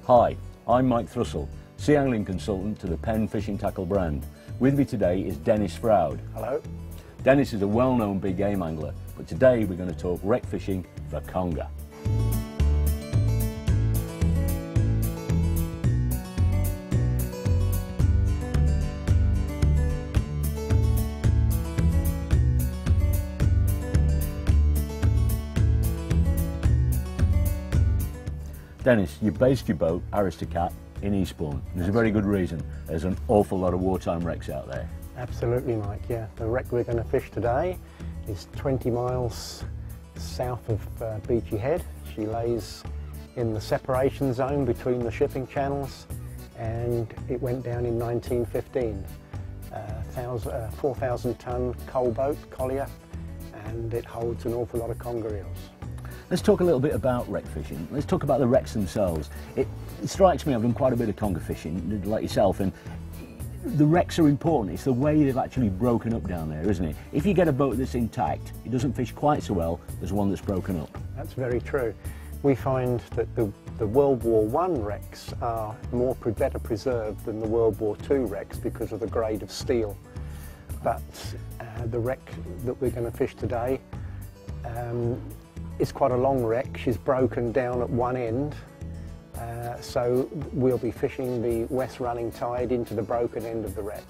Hi, I'm Mike Thrussell, sea angling consultant to the Penn fishing tackle brand. With me today is Denis Froud. Hello. Denis is a well-known big game angler, but today we're going to talk wreck fishing for conger. Denis, you based your boat, Aristocat, in Eastbourne. There's a very good reason. There's an awful lot of wartime wrecks out there. Absolutely, Mike, yeah. The wreck we're going to fish today is 20 miles south of Beachy Head. She lays in the separation zone between the shipping channels, and it went down in 1915. 4,000 ton coal boat, collier, and it holds an awful lot of conger eels. Let's talk a little bit about wreck fishing. Let's talk about the wrecks themselves. It strikes me, I've done quite a bit of conger fishing, like yourself, and the wrecks are important. It's the way they've actually broken up down there, isn't it? If you get a boat that's intact, it doesn't fish quite so well as one that's broken up. That's very true. We find that the World War I wrecks are better preserved than the World War II wrecks because of the grade of steel. But the wreck that we're going to fish today, it's quite a long wreck. She's broken down at one end, so we'll be fishing the west running tide into the broken end of the wreck.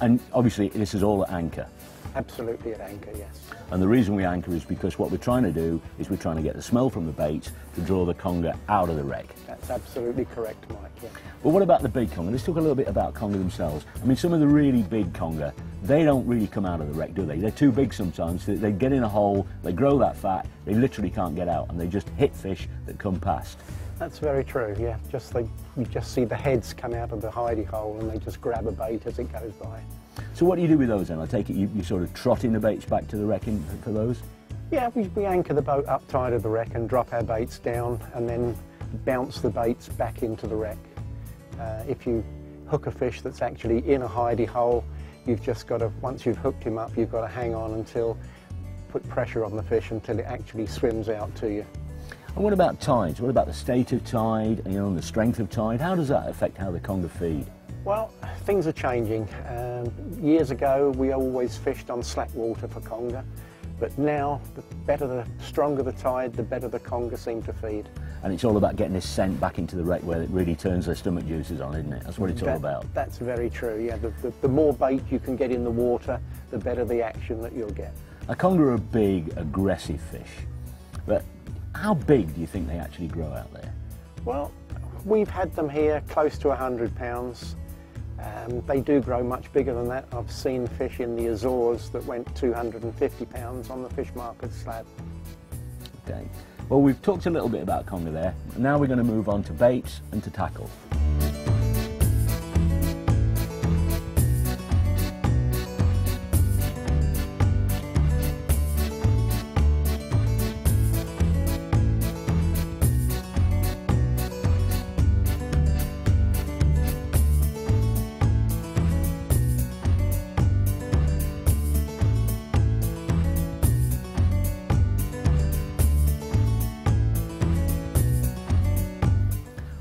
And obviously this is all at anchor? Absolutely at anchor, yes. And the reason we anchor is because what we're trying to do is we're trying to get the smell from the bait to draw the conger out of the wreck. That's absolutely correct, Mike, yeah. But what about the big conger? Let's talk a little bit about conger themselves. I mean, some of the really big conger, they don't really come out of the wreck, do they? They're too big sometimes. They get in a hole, they grow that fat, they literally can't get out, and they just hit fish that come past. That's very true, yeah. You just see the heads come out of the hidey hole and they just grab a bait as it goes by. So what do you do with those then? I take it you sort of trotting the baits back to the wreck for those? Yeah, we anchor the boat up tight of the wreck and drop our baits down and then bounce the baits back into the wreck. If you hook a fish that's actually in a hidey hole, you've just got to, once you've hooked him up, you've got to hang on put pressure on the fish until it actually swims out to you. And what about tides? What about the state of tide, and the strength of tide? How does that affect how the conger feed? Well, things are changing. Years ago, we always fished on slack water for conger, but now, the stronger the tide, the better the conger seem to feed. And it's all about getting this scent back into the wreck where it really turns their stomach juices on, isn't it? That's what it's all about. That's very true, yeah. The more bait you can get in the water, the better the action that you'll get. A conger are a big, aggressive fish, but how big do you think they actually grow out there? Well, we've had them here close to 100 pounds. They do grow much bigger than that. I've seen fish in the Azores that went 250 pounds on the fish market slab. Okay. Well, we've talked a little bit about conger there. Now we're going to move on to baits and to tackle.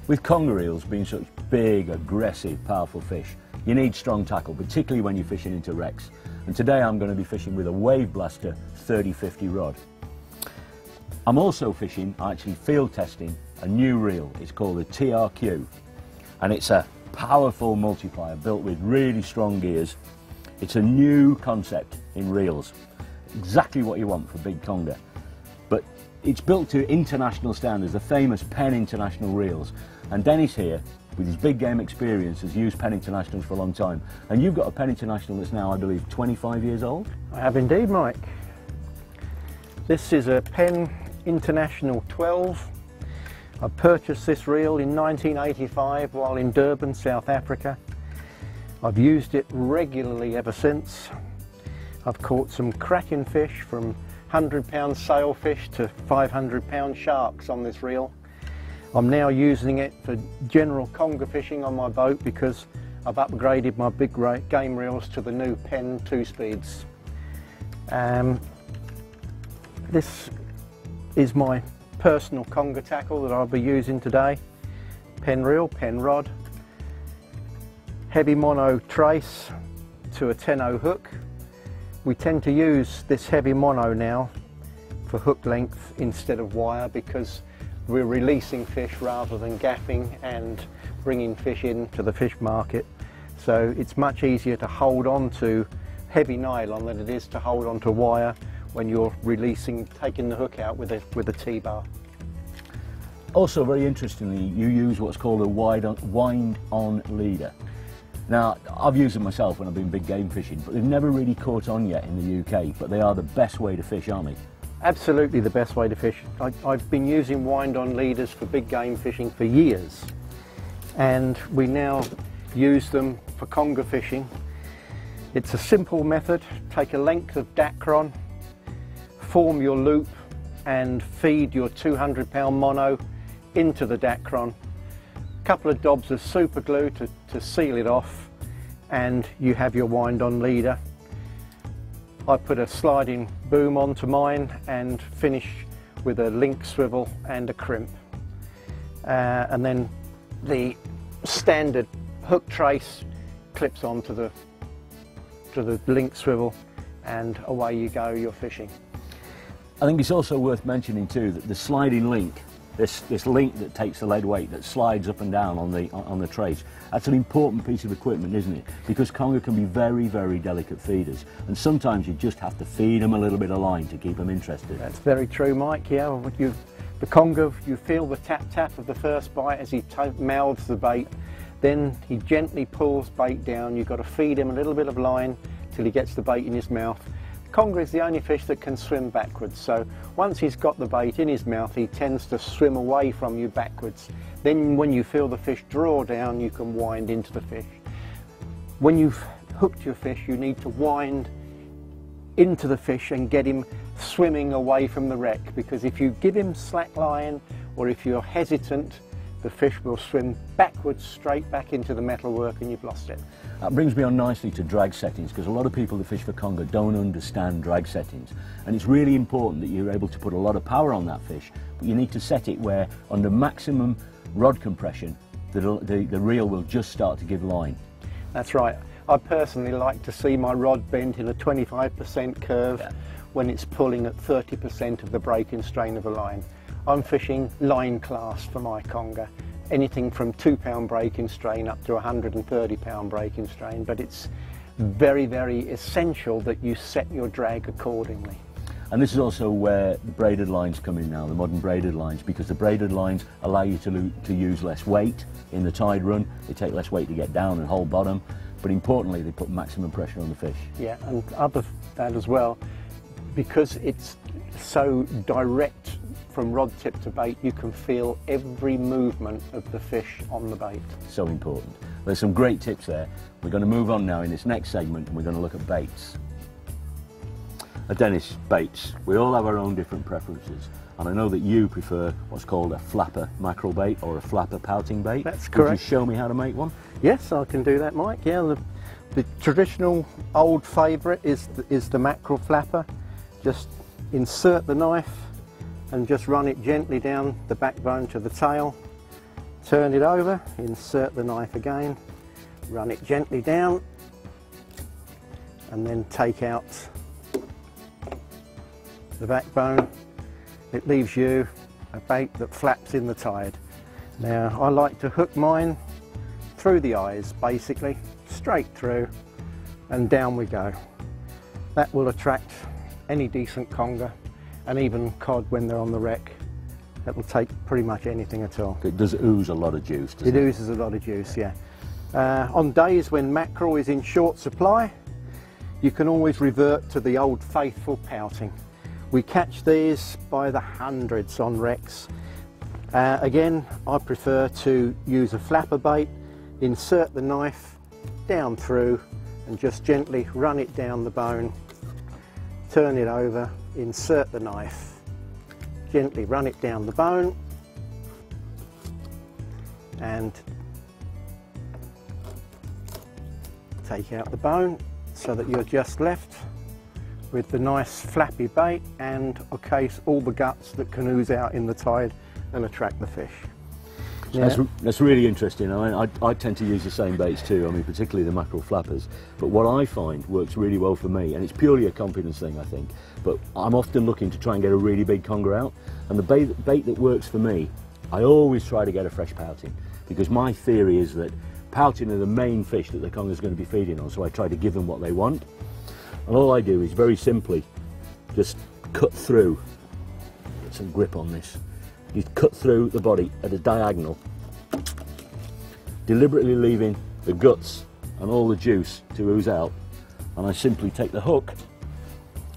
With conger eels being such big, aggressive, powerful fish, you need strong tackle, particularly when you're fishing into wrecks. And today I'm going to be fishing with a Wave Blaster 30-50 rod. I'm also actually field testing a new reel. It's called the TRQ, and it's a powerful multiplier built with really strong gears. It's a new concept in reels, exactly what you want for big conger. But it's built to international standards, the famous Penn International reels. And Denis here, with his big game experience, has used Penn Internationals for a long time. And you've got a Penn International that's now, I believe, 25 years old? I have indeed, Mike. This is a Penn International 12. I purchased this reel in 1985 while in Durban, South Africa. I've used it regularly ever since. I've caught some cracking fish, from 100-pound sailfish to 500-pound sharks on this reel. I'm now using it for general conger fishing on my boat because I've upgraded my big game reels to the new Penn 2-speeds. This is my personal conger tackle that I'll be using today. Penn reel, Penn rod, heavy mono trace to a 10-0 hook. We tend to use this heavy mono now for hook length instead of wire because we're releasing fish rather than gaffing and bringing fish into the fish market. So it's much easier to hold on to heavy nylon than it is to hold on to wire when you're releasing, taking the hook out with a T-bar. Also, very interestingly, you use what's called a wind-on leader. Now, I've used them myself when I've been big game fishing, but they've never really caught on yet in the UK, but they are the best way to fish, aren't they? Absolutely the best way to fish. I've been using wind-on leaders for big game fishing for years, and we now use them for conger fishing. It's a simple method. Take a length of Dacron, form your loop and feed your 200-pound mono into the Dacron. A couple of dobs of super glue to seal it off, and you have your wind-on leader. I put a sliding boom onto mine and finish with a link swivel and a crimp. And then the standard hook trace clips onto the link swivel, and away you go, you're fishing. I think it's also worth mentioning too that the sliding link, this link that takes the lead weight, that slides up and down on the trace, that's an important piece of equipment, isn't it? Because conger can be very, very delicate feeders, and sometimes you just have to feed them a little bit of line to keep them interested. That's very true, Mike. Yeah, the conger, you feel the tap of the first bite as he mouths the bait, then he gently pulls bait down. You've got to feed him a little bit of line till he gets the bait in his mouth. Conger is the only fish that can swim backwards, so once he's got the bait in his mouth, he tends to swim away from you backwards. Then when you feel the fish draw down, you can wind into the fish. When you've hooked your fish, you need to wind into the fish and get him swimming away from the wreck, because if you give him slack line or if you're hesitant, the fish will swim backwards straight back into the metalwork and you've lost it. That brings me on nicely to drag settings, because a lot of people that fish for conger don't understand drag settings, and it's really important that you're able to put a lot of power on that fish, but you need to set it where under maximum rod compression the reel will just start to give line. That's right. I personally like to see my rod bent in a 25% curve when it's pulling at 30% of the break-in strain of a line. I'm fishing line class for my conger, anything from 2-pound break-in strain up to 130-pound break-in strain, but it's very, very essential that you set your drag accordingly. And this is also where the braided lines come in now, the modern braided lines, because the braided lines allow you to use less weight in the tide run. They take less weight to get down and hold bottom, but importantly they put maximum pressure on the fish. Yeah, and other that as well, because it's so direct from rod tip to bait, you can feel every movement of the fish on the bait. So important. There's some great tips there. We're going to move on now in this next segment, and we're going to look at baits. Denis, baits. We all have our own different preferences, and I know that you prefer what's called a flapper mackerel bait or a flapper pouting bait. That's correct. Could you show me how to make one? Yes, I can do that, Mike. Yeah, the traditional old favourite is the mackerel flapper. Just insert the knife and just run it gently down the backbone to the tail. Turn it over, insert the knife again, run it gently down, and then take out the backbone. It leaves you a bait that flaps in the tide. Now, I like to hook mine through the eyes, basically, straight through, and down we go. That will attract any decent conger, and even cod when they're on the wreck. That will take pretty much anything at all. It does ooze a lot of juice, doesn't it? It oozes a lot of juice, yeah. On days when mackerel is in short supply, you can always revert to the old faithful pouting. We catch these by the hundreds on wrecks. Again, I prefer to use a flapper bait, insert the knife down through and just gently run it down the bone, turn it over, insert the knife, gently run it down the bone, and take out the bone so that you're just left with the nice flappy bait and, okay, all the guts that can ooze out in the tide and attract the fish. Yeah. That's really interesting. I tend to use the same baits too, I mean particularly the mackerel flappers, but what I find works really well for me, and it's purely a confidence thing I think, but I'm often looking to try and get a really big conger out, and the bait that works for me, I always try to get a fresh pouting, because my theory is that pouting are the main fish that the conger's going to be feeding on, so I try to give them what they want, and all I do is very simply just cut through, get some grip on this. You cut through the body at a diagonal, deliberately leaving the guts and all the juice to ooze out, and I simply take the hook,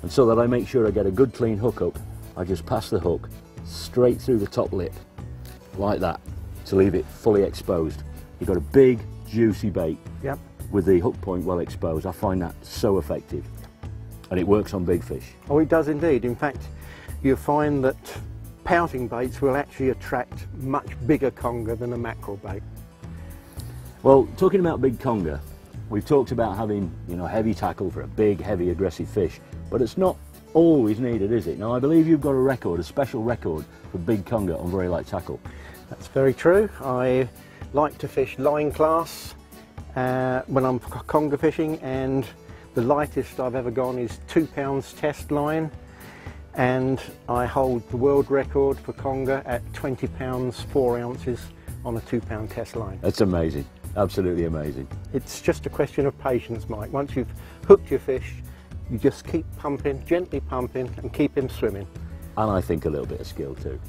and so that I make sure I get a good clean hook up, I just pass the hook straight through the top lip like that to leave it fully exposed. You've got a big juicy bait. Yep. With the hook point well exposed. I find that so effective, and it works on big fish. Oh, it does indeed. In fact, you'll find that pouting baits will actually attract much bigger conger than a mackerel bait. Well, talking about big conger, we've talked about having, you know, heavy tackle for a big, heavy, aggressive fish, but it's not always needed, is it? Now, I believe you've got a record, a special record for big conger on very light tackle. That's very true. I like to fish line class when I'm conger fishing, and the lightest I've ever gone is 2 pounds test line, and I hold the world record for conger at 20 pounds 4 ounces on a 2 pound test line. That's amazing, absolutely amazing. It's just a question of patience, Mike. Once you've hooked your fish, you just keep pumping, gently pumping, and keep him swimming. And I think a little bit of skill too.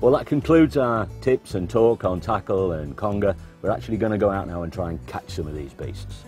Well, that concludes our tips and talk on tackle and conger. We're actually going to go out now and try and catch some of these beasts.